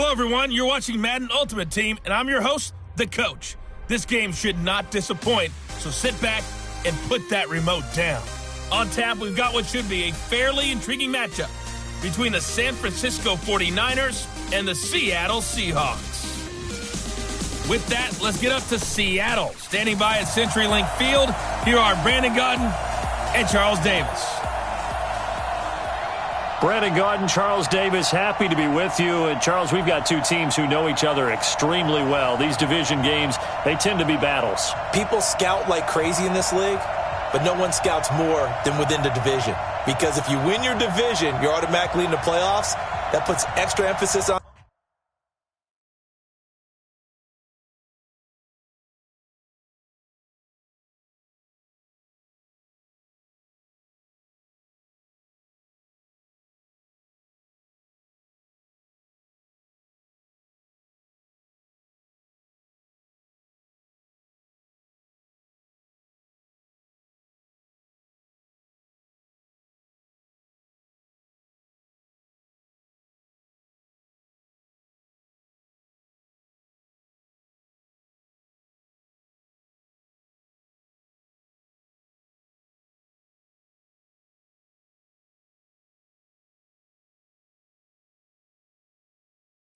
Hello, everyone. You're watching Madden Ultimate Team, and I'm your host, The Coach. This game should not disappoint, so sit back and put that remote down. On tap, we've got what should be a fairly intriguing matchup between the San Francisco 49ers and the Seattle Seahawks. With that, let's get up to Seattle. Standing by at CenturyLink Field, here are Brandon Gaudin and Charles Davis. Brandon Gaudin, Charles Davis, happy to be with you. And, Charles, we've got two teams who know each other extremely well. These division games, they tend to be battles. People scout like crazy in this league, but no one scouts more than within the division. Because if you win your division, you're automatically in the playoffs. That puts extra emphasis on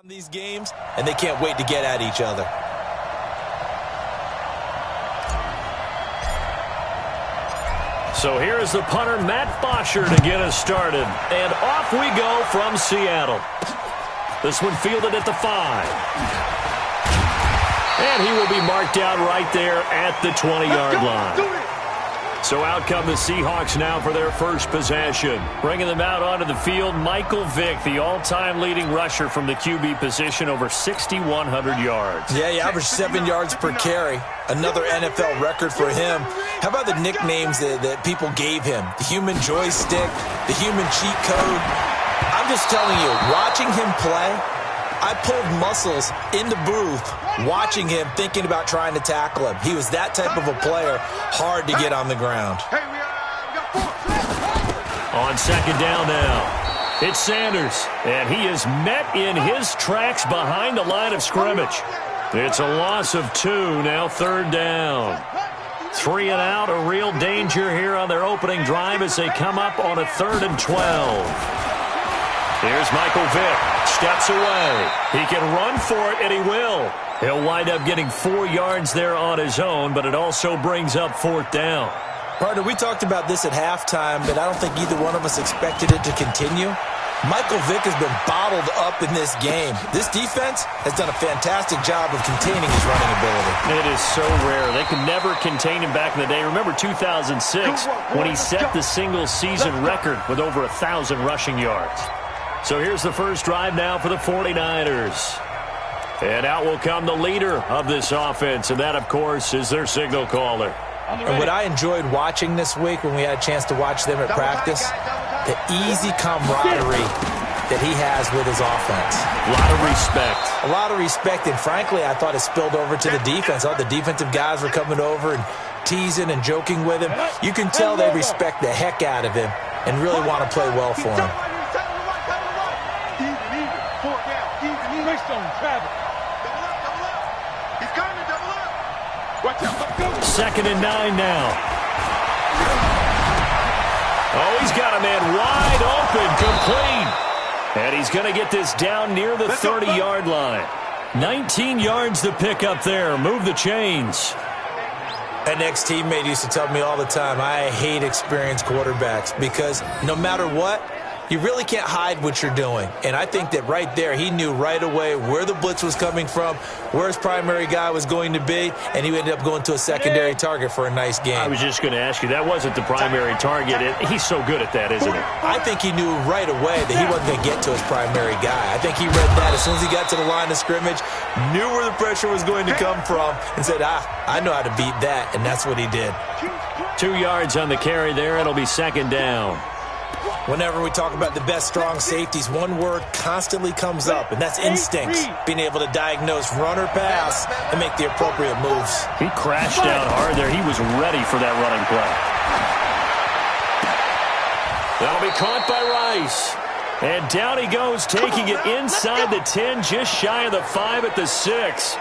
these games, and they can't wait to get at each other. So here's the punter, Matt Bosher, to get us started. And off we go from Seattle. This one fielded at the 5. And he will be marked down right there at the 20-yard line. So out come the Seahawks now for their first possession. Bringing them out onto the field, Michael Vick, the all-time leading rusher from the QB position, over 6,100 yards. Yeah, he averaged 7 yards per carry. Another NFL record for him. How about the nicknames that people gave him? The human joystick, the human cheat code. I'm just telling you, watching him play, I pulled muscles in the booth watching him, thinking about trying to tackle him. He was that type of a player, hard to get on the ground. On second down now, it's Sanders, and he is met in his tracks behind the line of scrimmage. It's a loss of 2, now third down. 3 and out, a real danger here on their opening drive as they come up on a 3rd and 12. Here's Michael Vick, steps away. He can run for it, and he will. He'll wind up getting 4 yards there on his own, but it also brings up 4th down. Partner, we talked about this at halftime, but I don't think either one of us expected it to continue. Michael Vick has been bottled up in this game. This defense has done a fantastic job of containing his running ability. It is so rare. They could never contain him back in the day. Remember 2006 when he set the single-season record with over 1,000 rushing yards. So here's the first drive now for the 49ers. And out will come the leader of this offense, and that, of course, is their signal caller. And what I enjoyed watching this week when we had a chance to watch them at practice, the easy camaraderie that he has with his offense. A lot of respect. A lot of respect, and frankly, I thought it spilled over to the defense. All the defensive guys were coming over and teasing and joking with him. You can tell they respect the heck out of him and really want to play well for him. Second and 9 now. Oh, he's got a man wide open, complete. And he's going to get this down near the 30-yard line. 19 yards to pick up there. Move the chains. An ex-teammate used to tell me all the time, I hate experienced quarterbacks because no matter what, you really can't hide what you're doing. And I think that right there, he knew right away where the blitz was coming from, where his primary guy was going to be, and he ended up going to a secondary target for a nice game. I was just going to ask you, that wasn't the primary target. He's so good at that, isn't he? I think he knew right away that he wasn't going to get to his primary guy. I think he read that as soon as he got to the line of scrimmage, knew where the pressure was going to come from, and said, I know how to beat that, and that's what he did. 2 yards on the carry there. It'll be second down. Whenever we talk about the best strong safeties, one word constantly comes up, and that's instincts. Being able to diagnose run or pass and make the appropriate moves. He crashed down hard there. He was ready for that running play. That'll be caught by Rice. And down he goes, taking it inside the 10, just shy of the 5 at the 6.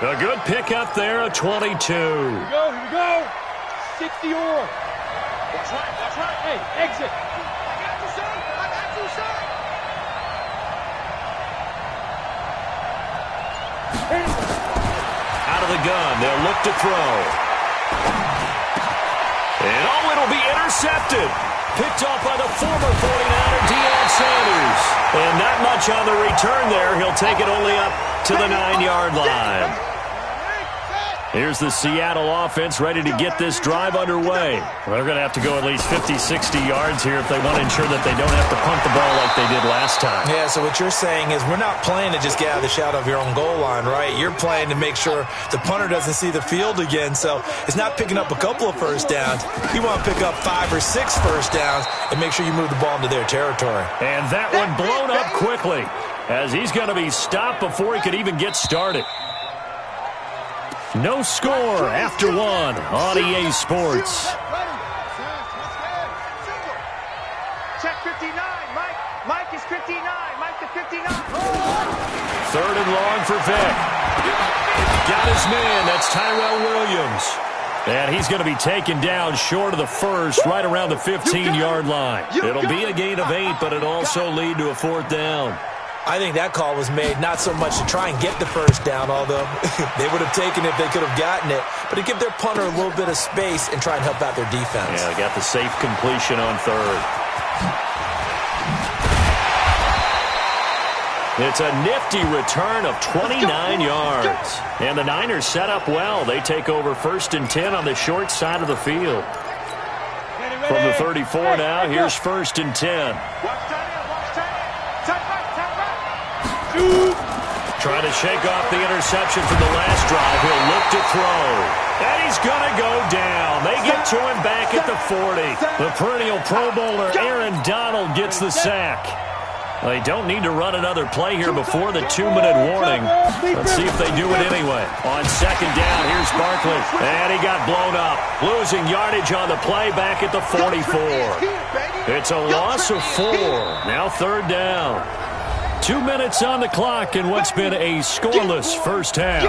A good pickup there, a 22. Here we go. 60 or. Watch right. Hey, exit. I got you, son. Out of the gun, they'll look to throw. And it'll be intercepted. Picked off by the former 49er, Deion Sanders. And not much on the return there. He'll take it only up to the 9-yard line. Here's the Seattle offense ready to get this drive underway. Well, they're going to have to go at least 50, 60 yards here if they want to ensure that they don't have to punt the ball like they did last time. Yeah, so what you're saying is we're not playing to just get out of the shadow of your own goal line, right? You're playing to make sure the punter doesn't see the field again. So it's not picking up a couple of first downs. You want to pick up 5 or 6 first downs and make sure you move the ball into their territory. And that one blown up quickly as he's going to be stopped before he could even get started. No score after one on EA Sports. Check 59. Mike is 59. Mike to 59. Third and long for Vic. Got his man. That's Tyrell Williams. And he's going to be taken down short of the first, right around the 15-yard line. It'll be a gain of 8, but it'll also lead to a 4th down. I think that call was made not so much to try and get the first down, although they would have taken it if they could have gotten it, but to give their punter a little bit of space and try and help out their defense. Yeah, they got the safe completion on third. It's a nifty return of 29 yards. And the Niners set up well. They take over 1st and 10 on the short side of the field. From the 34 now, here's 1st and 10. Trying to shake off the interception from the last drive. He'll look to throw. And he's going to go down. They get to him back at the 40. The perennial Pro Bowler Aaron Donald gets the sack. They don't need to run another play here before the 2-minute warning. Let's see if they do it anyway. On 2nd down, here's Barkley. And he got blown up. Losing yardage on the play back at the 44. It's a loss of 4. Now 3rd down. 2 minutes on the clock in what's been a scoreless first half.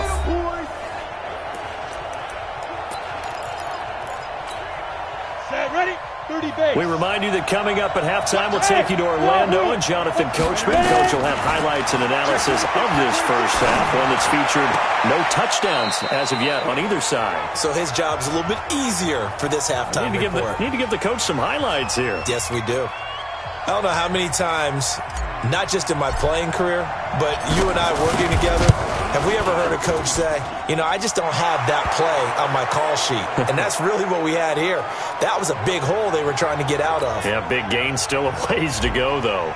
Set, ready, 30 base. We remind you that coming up at halftime, we'll take you to Orlando and Jonathan Coachman. Coach will have highlights and analysis of this first half, one that's featured no touchdowns as of yet on either side. So his job's a little bit easier for this halftime report. Need to give the coach some highlights here. Yes, we do. I don't know how many times, not just in my playing career, but you and I working together, have we ever heard a coach say, you know, I just don't have that play on my call sheet. And that's really what we had here. That was a big hole they were trying to get out of. Yeah, big gain, still a ways to go, though.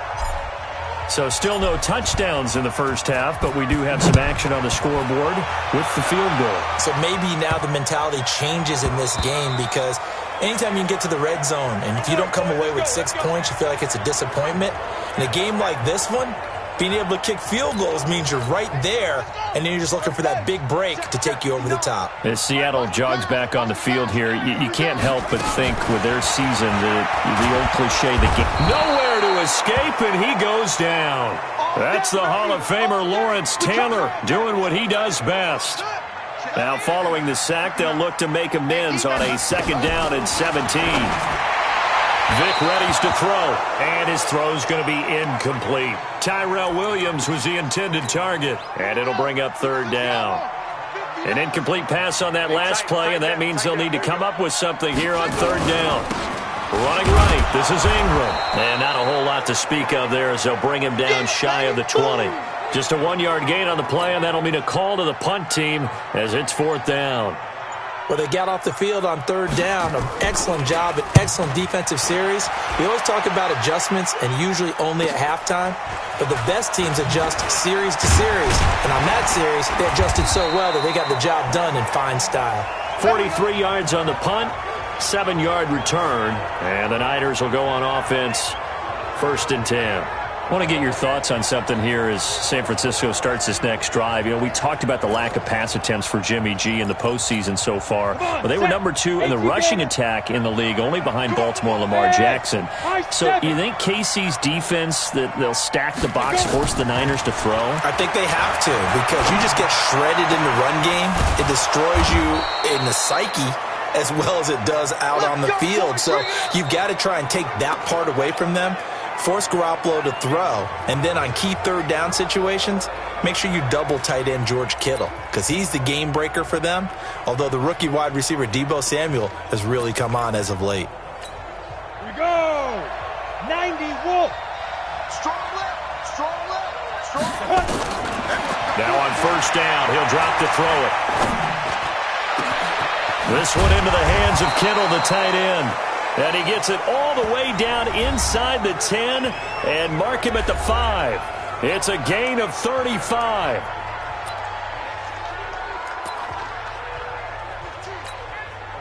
So still no touchdowns in the first half, but we do have some action on the scoreboard with the field goal. So maybe now the mentality changes in this game because anytime you can get to the red zone, and if you don't come away with 6 points, you feel like it's a disappointment. In a game like this one, being able to kick field goals means you're right there, and then you're just looking for that big break to take you over the top. As Seattle jogs back on the field here, you can't help but think with their season, the old cliche, the game. Nowhere to escape, and he goes down. That's the Hall of Famer Lawrence Taylor doing what he does best. Now, following the sack, they'll look to make amends on a 2nd down and 17. Vic readies to throw, and his throw's going to be incomplete. Tyrell Williams was the intended target, and it'll bring up 3rd down. An incomplete pass on that last play, and that means they'll need to come up with something here on 3rd down. Running right, this is Ingram. And not a whole lot to speak of there as they'll bring him down shy of the 20. Just a 1-yard gain on the play, and that'll mean a call to the punt team as it's 4th down. Well, they got off the field on 3rd down. An excellent job, an excellent defensive series. We always talk about adjustments and usually only at halftime, but the best teams adjust series to series. And on that series, they adjusted so well that they got the job done in fine style. 43 yards on the punt, 7-yard return, and the Niners will go on offense 1st and 10. I want to get your thoughts on something here as San Francisco starts this next drive. You know, we talked about the lack of pass attempts for Jimmy G in the postseason so far. But they were number 2 in the rushing attack in the league, only behind Baltimore Lamar Jackson. So you think KC's defense, that they'll stack the box, force the Niners to throw? I think they have to, because you just get shredded in the run game. It destroys you in the psyche as well as it does out on the field. So you've got to try and take that part away from them. Force Garoppolo to throw, and then on key third down situations, make sure you double tight end George Kittle, because he's the game breaker for them, although the rookie wide receiver Deebo Samuel has really come on as of late. Here we go! 90 Wolf! Strong left, strong left. Now on first down, he'll drop to throw it. This one into the hands of Kittle, the tight end. And he gets it all the way down inside the 10 and mark him at the 5. It's a gain of 35.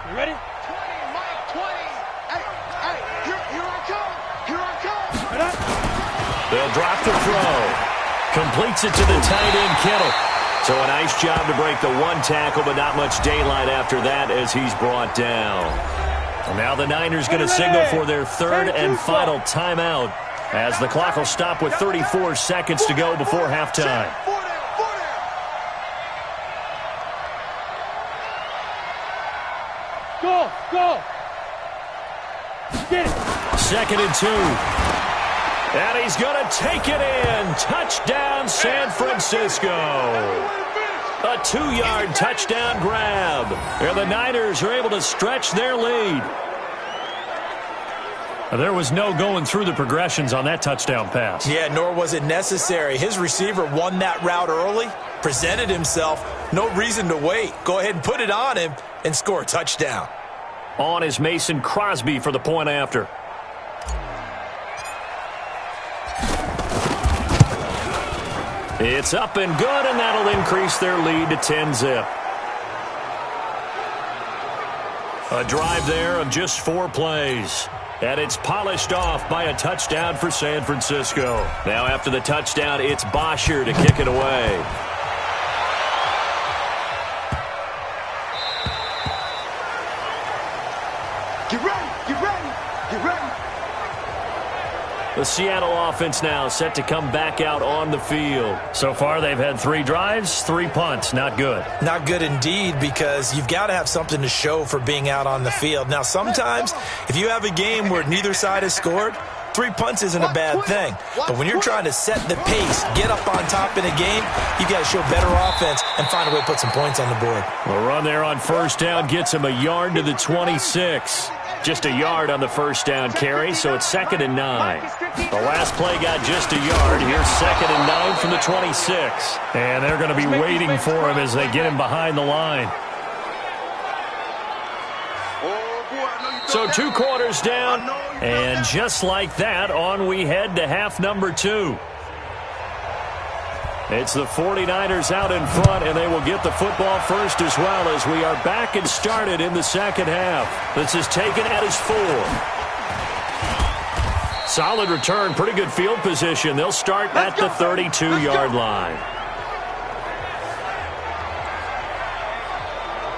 You ready? 20, Mike, 20. Hey, here I come. Here I come. They'll drop the throw. Completes it to the tight end, Kittle. So a nice job to break the one tackle, but not much daylight after that as he's brought down. And now the Niners going to signal for their third and final timeout as the clock will stop with 34 seconds to go before halftime. Go! Get it! 2nd and 2. And he's going to take it in. Touchdown, San Francisco. A 2-yard touchdown grab. And the Niners are able to stretch their lead. There was no going through the progressions on that touchdown pass. Yeah, nor was it necessary. His receiver won that route early, presented himself. No reason to wait. Go ahead and put it on him and score a touchdown. On is Mason Crosby for the point after. It's up and good, and that'll increase their lead to 10-zip. A drive there of just 4 plays. And it's polished off by a touchdown for San Francisco. Now after the touchdown, it's Bosher to kick it away. Get ready, get ready, get ready. The Seattle offense now set to come back out on the field. So far, they've had 3 drives, 3 punts. Not good. Not good indeed, because you've got to have something to show for being out on the field. Now, sometimes, if you have a game where neither side has scored, 3 punts isn't a bad thing. But when you're trying to set the pace, get up on top in a game, you've got to show better offense and find a way to put some points on the board. A run there on first down gets him a yard to the 26. Just a yard on the first down carry, so it's 2nd and 9. The last play got just a yard. Here's 2nd and 9 from the 26. And they're going to be waiting for him as they get him behind the line. So 2 quarters down, and just like that, on we head to half number 2. It's the 49ers out in front, and they will get the football first as well as we are back and started in the second half. This is taken at his 4. Solid return, pretty good field position. They'll start at the 32-yard line.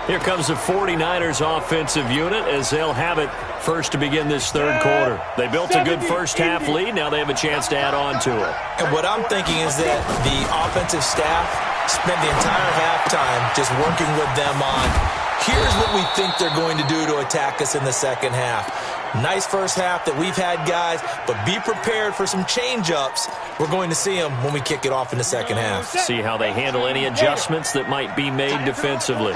Here comes the 49ers offensive unit as they'll have it first to begin this third quarter. They built a good first half lead. Now they have a chance to add on to it. And what I'm thinking is that the offensive staff spent the entire halftime just working with them on, here's what we think they're going to do to attack us in the second half. Nice first half that we've had, guys, but be prepared for some change-ups. We're going to see them when we kick it off in the second half. See how they handle any adjustments that might be made defensively.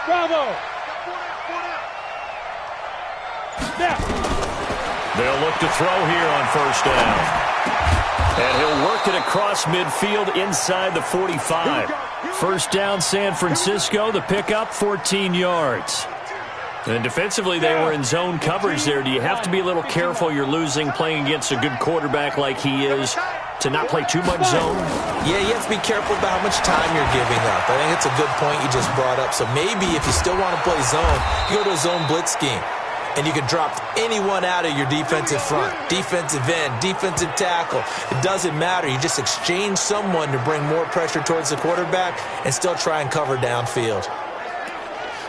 Bravo! They'll look to throw here on first down. And he'll work it across midfield inside the 45. First down, San Francisco. The pickup, 14 yards. And defensively, they were in zone coverage there. Do you have to be a little careful? You're losing playing against a good quarterback like he is to not play too much zone? Yeah, you have to be careful about how much time you're giving up. I think it's a good point you just brought up. So maybe if you still want to play zone, you go to a zone blitz scheme. and you can drop anyone out of your defensive front, defensive end, defensive tackle. It doesn't matter. You just exchange someone to bring more pressure towards the quarterback and still try and cover downfield.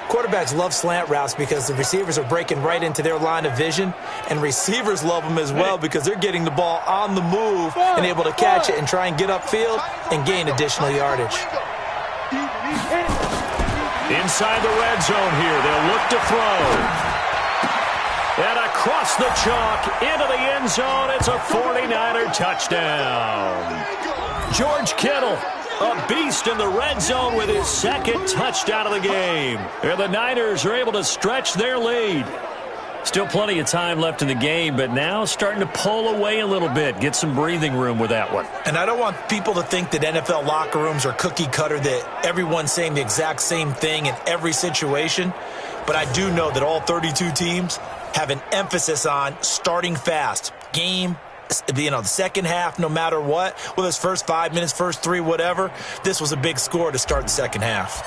Quarterbacks love slant routes because the receivers are breaking right into their line of vision, and receivers love them as well because they're getting the ball on the move and able to catch it and try and get upfield and gain additional yardage. Inside the red zone here, they'll look to throw. And across the chalk into the end zone, it's a 49er touchdown. George Kittle, a beast in the red zone with his second touchdown of the game. And the Niners are able to stretch their lead. Still plenty of time left in the game, but now starting to pull away a little bit, get some breathing room with that one. And I don't want people to think that NFL locker rooms are cookie cutter, that everyone's saying the exact same thing in every situation. But I do know that all 32 teams have an emphasis on starting fast. Game, the second half, no matter what, whether it's first 5 minutes, first 3, whatever, this was a big score to start the second half.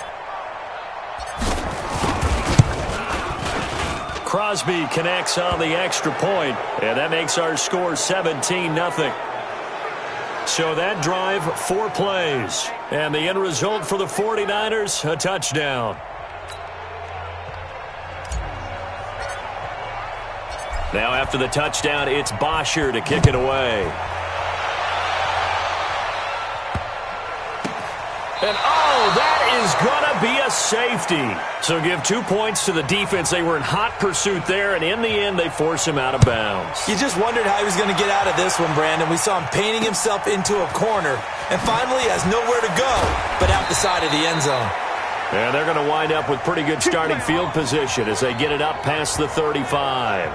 Crosby connects on the extra point, and that makes our score 17-0. So that drive, 4 plays, and the end result for the 49ers, a touchdown. Now after the touchdown, it's Bosher to kick it away. And that is going to be a safety. So give 2 points to the defense. They were in hot pursuit there, and in the end, they force him out of bounds. You just wondered how he was going to get out of this one, Brandon. We saw him painting himself into a corner, and finally has nowhere to go but out the side of the end zone. And they're going to wind up with pretty good starting field position as they get it up past the 35.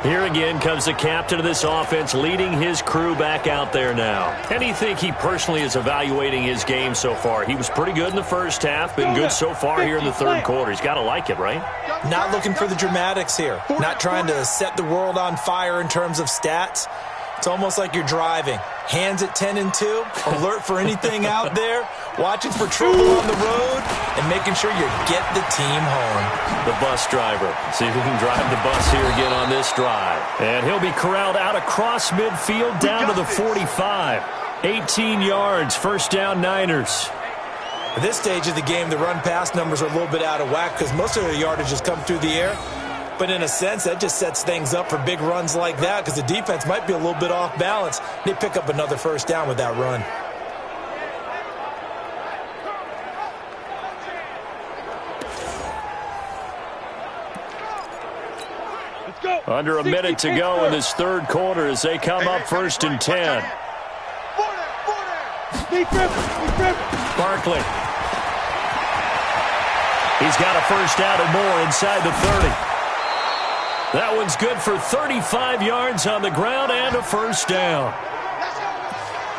Here again comes the captain of this offense leading his crew back out there now. And you think he personally is evaluating his game so far? He was pretty good in the first half, been good so far here in the third quarter. He's got to like it, right? Not looking for the dramatics here. Not trying to set the world on fire in terms of stats. It's almost like you're driving. Hands at 10 and 2, alert for anything out there, watching for trouble on the road, and making sure you get the team home. The bus driver. See if he can drive the bus here again on this drive. And he'll be corralled out across midfield down to the 45. 18 yards, first down Niners. At this stage of the game, the run-pass numbers are a little bit out of whack because most of their yardage has come through the air. But in a sense, that just sets things up for big runs like that because the defense might be a little bit off balance. They pick up another first down with that run. Under a minute to go in this third quarter as they come up first and 10. Barkley. He's got a first down and more inside the 30. That one's good for 35 yards on the ground and a first down.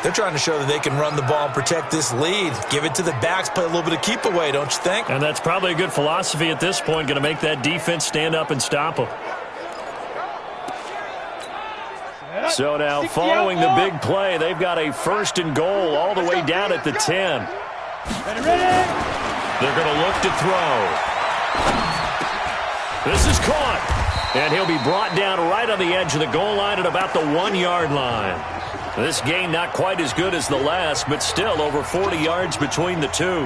They're trying to show that they can run the ball and protect this lead. Give it to the backs, play a little bit of keep away, don't you think? And that's probably a good philosophy at this point, going to make that defense stand up and stop them. So now following the big play, they've got a first and goal all the way down at the 10. They're going to look to throw. This is caught. And he'll be brought down right on the edge of the goal line at about the 1-yard line. This game not quite as good as the last, but still over 40 yards between the two.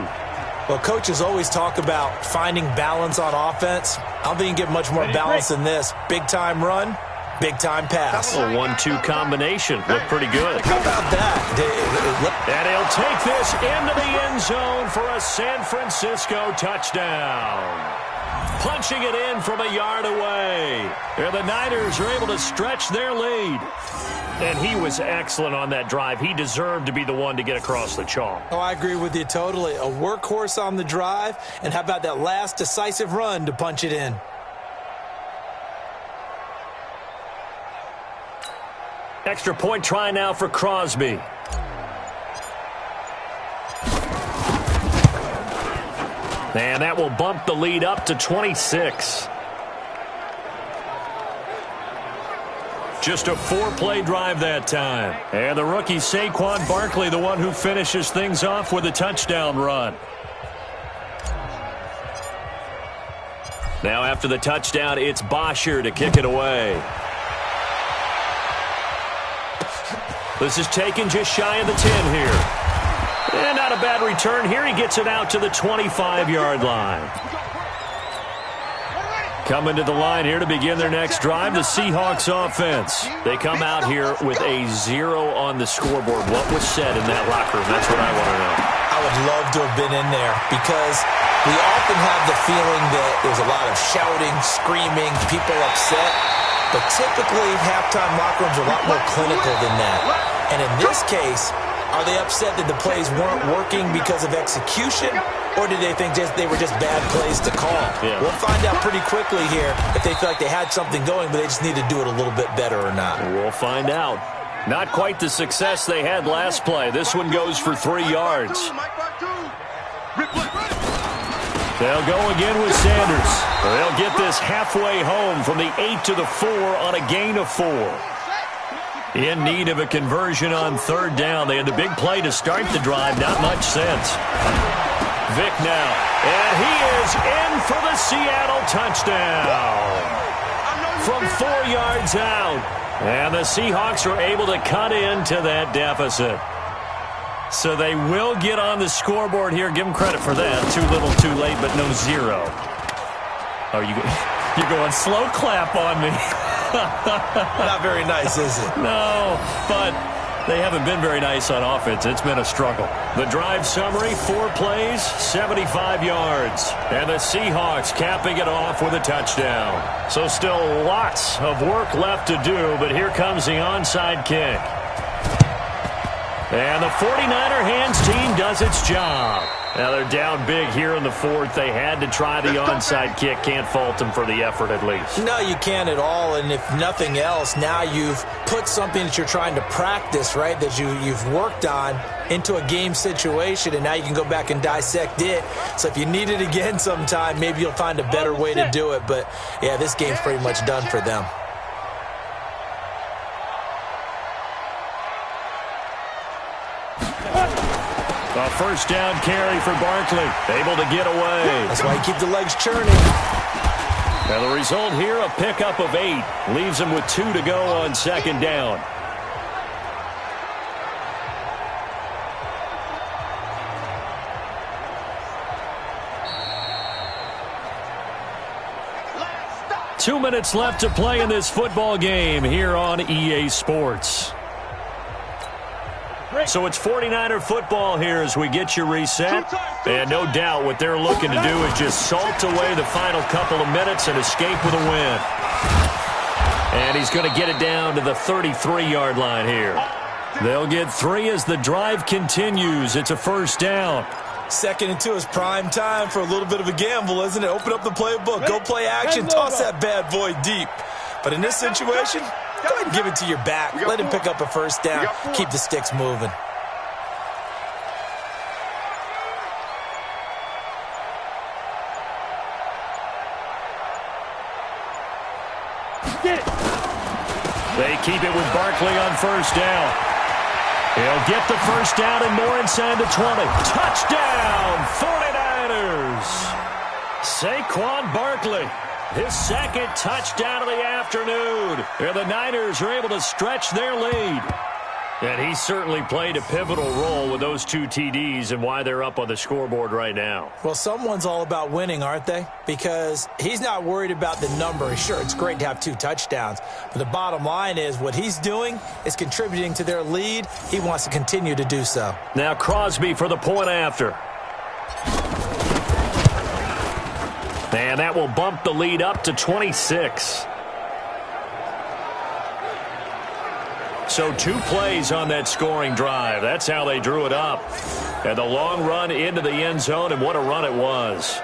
Well, coaches always talk about finding balance on offense. I don't think you can get much more balance than this. Big-time run, big-time pass. A 1-2 combination. Looked pretty good. How about that? And he'll take this into the end zone for a San Francisco touchdown. Punching it in from a yard away. And the Niners are able to stretch their lead. And he was excellent on that drive. He deserved to be the one to get across the chalk. Oh, I agree with you totally. A workhorse on the drive. And how about that last decisive run to punch it in? Extra point try now for Crosby. And that will bump the lead up to 26. Just a 4-play drive that time. And the rookie Saquon Barkley, the one who finishes things off with a touchdown run. Now after the touchdown, it's Bosher to kick it away. This is taken just shy of the 10 here. And not a bad return here. He gets it out to the 25-yard line. Coming to the line here to begin their next drive, the Seahawks offense. They come out here with a 0 on the scoreboard. What was said in that locker room? That's what I want to know. I would love to have been in there because we often have the feeling that there's a lot of shouting, screaming, people upset. But typically, halftime locker rooms are a lot more clinical than that. And in this case, are they upset that the plays weren't working because of execution? Or did they think they were just bad plays to call? Yeah. We'll find out pretty quickly here if they feel like they had something going, but they just need to do it a little bit better or not. We'll find out. Not quite the success they had last play. This one goes for 3 yards. They'll go again with Sanders. They'll get this halfway home from the 8 to the 4 on a gain of 4. In need of a conversion on third down. They had the big play to start the drive. Not much sense. Vic now. And he is in for the Seattle touchdown. From 4 yards out. And the Seahawks are able to cut into that deficit. So they will get on the scoreboard here. Give them credit for that. Too little, too late, but no 0. Oh, you're going slow clap on me. Not very nice, is it? No, but they haven't been very nice on offense. It's been a struggle. The drive summary, 4 plays, 75 yards. And the Seahawks capping it off with a touchdown. So still lots of work left to do, but here comes the onside kick. And the 49er hands team does its job. Now they're down big here in the 4th. They had to try the onside kick. Can't fault them for the effort at least. No, you can't at all. And if nothing else, now you've put something that you're trying to practice, right, that you've worked on into a game situation, and now you can go back and dissect it. So if you need it again sometime, maybe you'll find a better way to do it. But, yeah, this game's pretty much done for them. A first down carry for Barkley. Able to get away. That's why you keep the legs churning. And the result here, a pickup of 8. Leaves them with 2 to go on second down. Two minutes left to play in this football game here on EA Sports. So it's 49er football here as we get you reset. And no doubt what they're looking to do is just salt away the final couple of minutes and escape with a win. And he's going to get it down to the 33-yard line here. They'll get 3 as the drive continues. It's a first down. 2nd and 2 is prime time for a little bit of a gamble, isn't it? Open up the playbook. Go play action. Toss that bad boy deep. But in this situation, go ahead and give it to your back. Let him pick up a first down. Keep the sticks moving. They keep it with Barkley on first down. He'll get the first down and more inside the 20. Touchdown, 49ers. Saquon Barkley, his 2nd touchdown of the afternoon. And the Niners are able to stretch their lead. And he certainly played a pivotal role with those 2 TDs and why they're up on the scoreboard right now. Well, someone's all about winning, aren't they? Because he's not worried about the number. Sure, it's great to have 2 touchdowns. But the bottom line is what he's doing is contributing to their lead. He wants to continue to do so. Now Crosby for the point after. And that will bump the lead up to 26. So 2 plays on that scoring drive. That's how they drew it up. And the long run into the end zone, and what a run it was.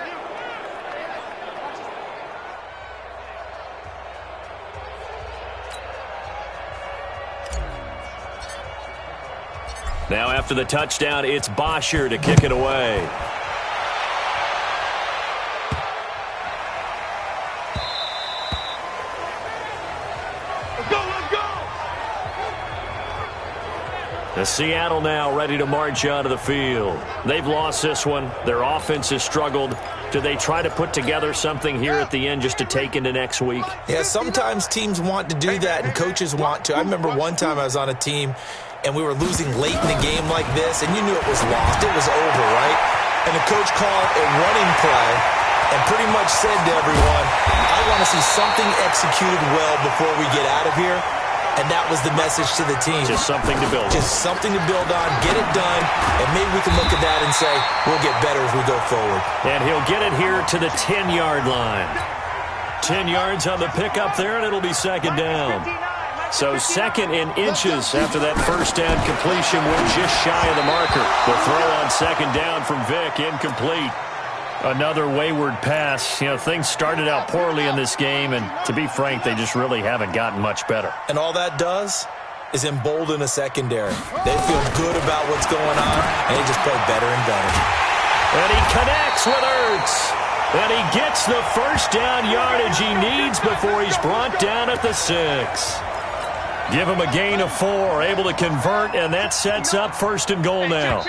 Now after the touchdown, it's Bosher to kick it away. The Seattle now ready to march onto the field. They've lost this one. Their offense has struggled. Do they try to put together something here at the end just to take into next week? Yeah, sometimes teams want to do that and coaches want to. I remember one time I was on a team and we were losing late in the game like this, and you knew it was lost. It was over, right? And the coach called a running play and pretty much said to everyone, I want to see something executed well before we get out of here. And that was the message to the team. Just something to build on. Just something to build on, get it done, and maybe we can look at that and say, we'll get better as we go forward. And he'll get it here to the 10-yard line. 10 yards on the pickup there, and it'll be second down. So second in inches after that first down completion. We're just shy of the marker. The throw on second down from Vick, incomplete. Another wayward pass. You know, things started out poorly in this game, and to be frank, they just really haven't gotten much better. And all that does is embolden a secondary. They feel good about what's going on, and they just play better and better. And he connects with Ertz. And he gets the first down yardage he needs before he's brought down at the 6. Give him a gain of 4, able to convert, and that sets up first and goal now.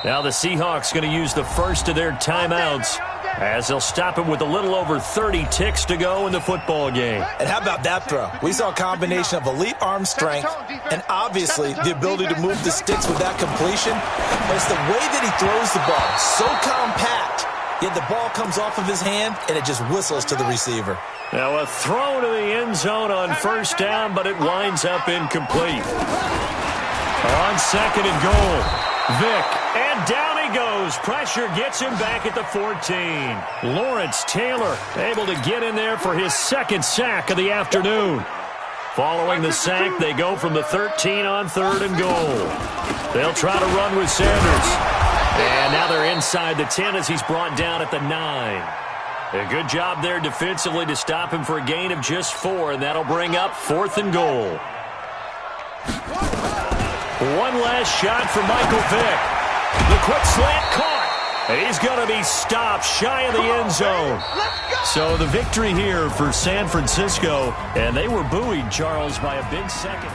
Now the Seahawks going to use the first of their timeouts as they'll stop it with a little over 30 ticks to go in the football game. And how about that throw? We saw a combination of elite arm strength and obviously the ability to move the sticks with that completion. But it's the way that he throws the ball. So compact, yet the ball comes off of his hand and it just whistles to the receiver. Now a throw to the end zone on first down, but it winds up incomplete. On second and goal, Vick, and down he goes. Pressure gets him back at the 14. Lawrence Taylor able to get in there for his second sack of the afternoon. Following the sack, they go from the 13 on third and goal. They'll try to run with Sanders. And now they're inside the 10 as he's brought down at the 9. A good job there defensively to stop him for a gain of just 4, and that'll bring up fourth and goal. One last shot from Michael Vick. The quick slant caught. And he's going to be stopped shy of the end zone. So the victory here for San Francisco, and they were buoyed, Charles, by a big second.